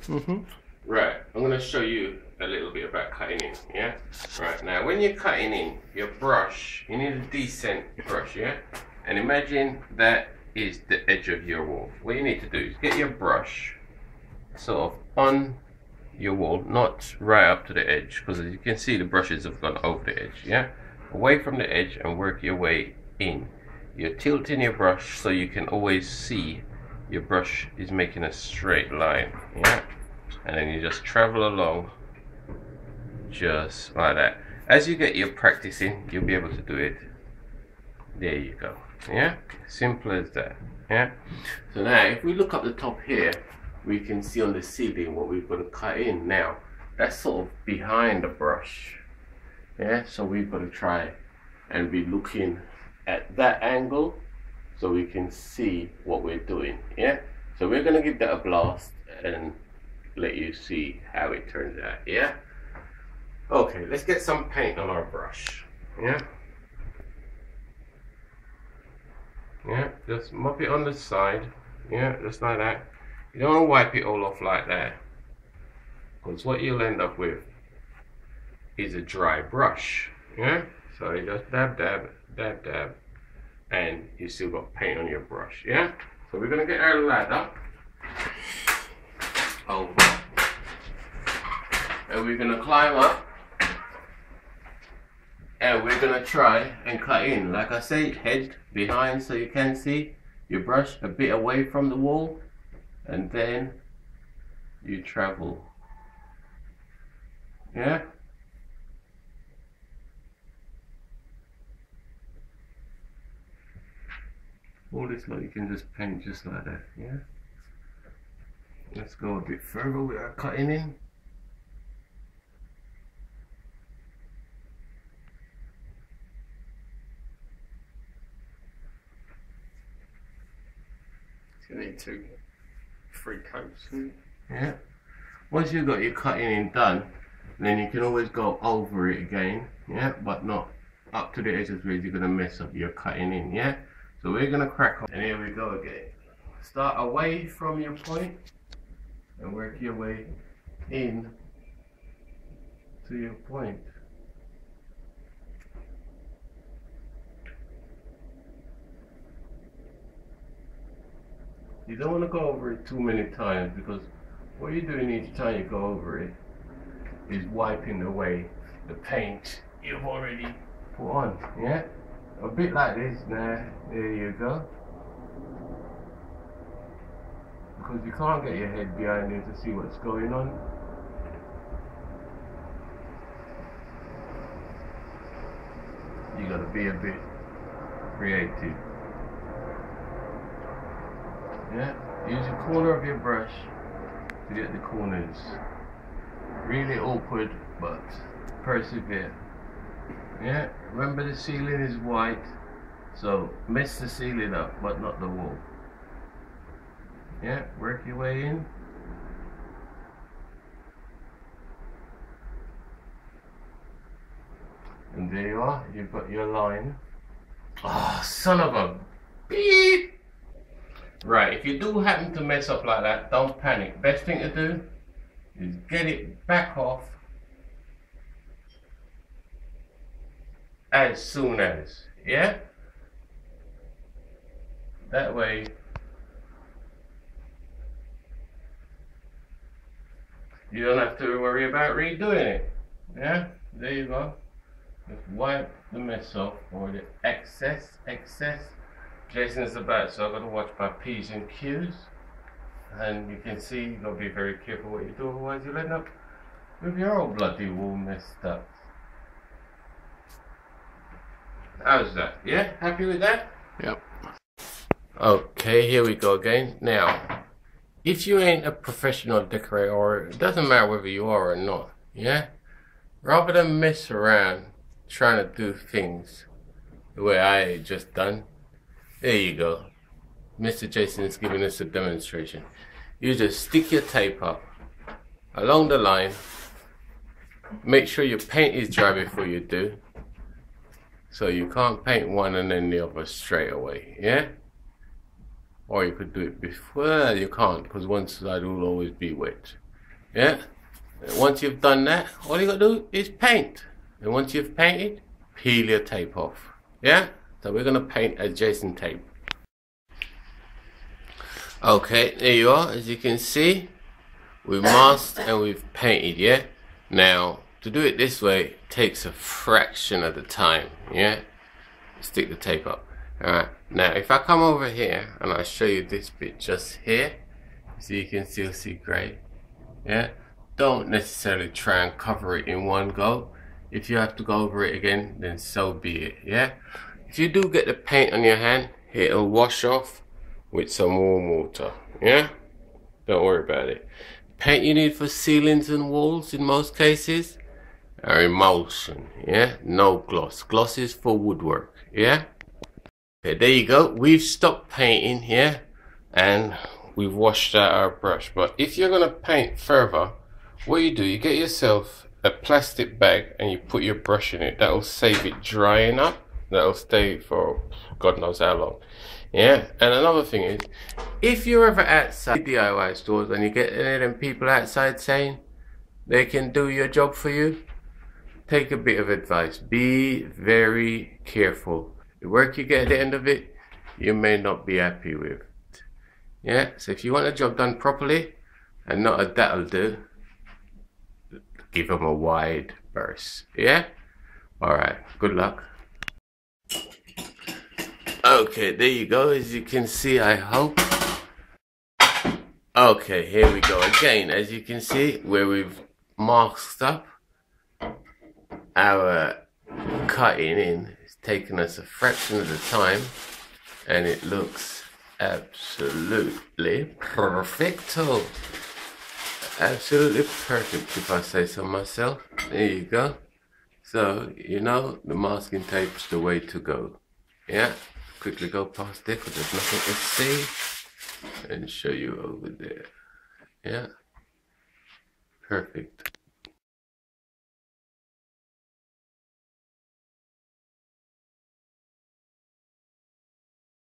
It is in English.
Right, I'm going to show you a little bit about cutting in, yeah? Right, now when you're cutting in your brush, you need a decent brush, yeah? And imagine that is the edge of your wall. What you need to do is get your brush sort of on your wall, not right up to the edge, because as you can see the brushes have gone over the edge, yeah? Away from the edge and work your way in. You're tilting your brush so you can always see your brush is making a straight line, yeah? And then you just travel along just like that. As you get your practice in, you'll be able to do it. There you go, yeah? Simple as that, yeah? So now if we look up the top here, we can see on the ceiling what we've got to cut in. Now that's sort of behind the brush, yeah? So we've got to try and be looking at that angle so we can see what we're doing, yeah? So we're gonna give that a blast and let you see how it turns out, yeah? Okay, let's get some paint on our brush, yeah? Yeah, just mop it on the side, yeah, just like that. You don't want to wipe it all off like that, because what you'll end up with is a dry brush, yeah? So you just dab, dab, dab, dab, and you still got paint on your brush, yeah? So we're gonna get our ladder over, and we're gonna climb up, and we're gonna try and cut in. Like I say, head behind so you can see your brush a bit away from the wall, and then you travel, yeah? All this lot you can just paint just like that, yeah? Let's go a bit further with our cutting in. You need 2-3 coats. Yeah. Once you've got your cutting in done, then you can always go over it again, yeah? But not up to the edges where you're gonna mess up your cutting in, yeah? So we're gonna crack on, and here we go again. Start away from your point and work your way in to your point. You don't want to go over it too many times, because what you're doing each time you go over it is wiping away the paint you've already put on, yeah? A bit like this now, there you go. Because you can't get your head behind it to see what's going on. You gotta be a bit creative. Yeah, use the corner of your brush to get the corners. Really awkward, but persevere. Yeah, remember the ceiling is white, so mess the ceiling up, but not the wall. Yeah, work your way in. And there you are, you've got your line. Oh, son of a beep! Right, if you do happen to mess up like that, don't panic. Best thing to do is get it back off as soon as, yeah? That way you don't have to worry about redoing it, yeah? There you go. Just wipe the mess off, or the excess. Jason is about, so I've got to watch my P's and Q's. And you can see, you've got to be very careful what you do, otherwise you'll end up with your old bloody wall messed up. How's that? Yeah? Happy with that? Yep. Okay, here we go again. Now, if you ain't a professional decorator, or it doesn't matter whether you are or not, yeah? Rather than mess around trying to do things the way I just done, there you go. Mr. Jason is giving us a demonstration. You just stick your tape up along the line. Make sure your paint is dry before you do. So you can't paint one and then the other straight away, yeah? Or you could do it before, well, you can't, because one side will always be wet. Yeah. And once you've done that, all you got to do is paint. And once you've painted, peel your tape off. Yeah. So we're gonna paint adjacent tape. Okay, there you are. As you can see, we've masked and we've painted. Yeah. Now to do it this way takes a fraction of the time. Yeah. Stick the tape up. Alright, now if I come over here and I show you this bit just here, so you can still see grey. Yeah, don't necessarily try and cover it in one go. If you have to go over it again, then so be it. Yeah, if you do get the paint on your hand, it'll wash off with some warm water. Yeah, don't worry about it. Paint you need for ceilings and walls in most cases are emulsion. Yeah, no gloss. Gloss is for woodwork. Yeah. Okay, there you go. We've stopped painting here and we've washed out our brush. But if you're gonna paint further, what you do, you get yourself a plastic bag and you put your brush in it. That'll save it drying up. That'll stay for God knows how long. Yeah. And another thing is, if you're ever outside DIY stores and you get any of them people outside saying they can do your job for you, take a bit of advice. Be very careful. The work you get at the end of it, you may not be happy with. Yeah, so if you want a job done properly and not a that'll do, give them a wide berth. Yeah? Alright, good luck. Okay, there you go. As you can see, I hope. Okay, here we go again. As you can see, where we've masked up, our cutting in is taking us a fraction of the time and it looks absolutely perfecto. Absolutely perfect, if I say so myself. There you go. So, you know, the masking tape's the way to go. Yeah, quickly go past it because there's nothing to see and show you over there. Yeah, perfect.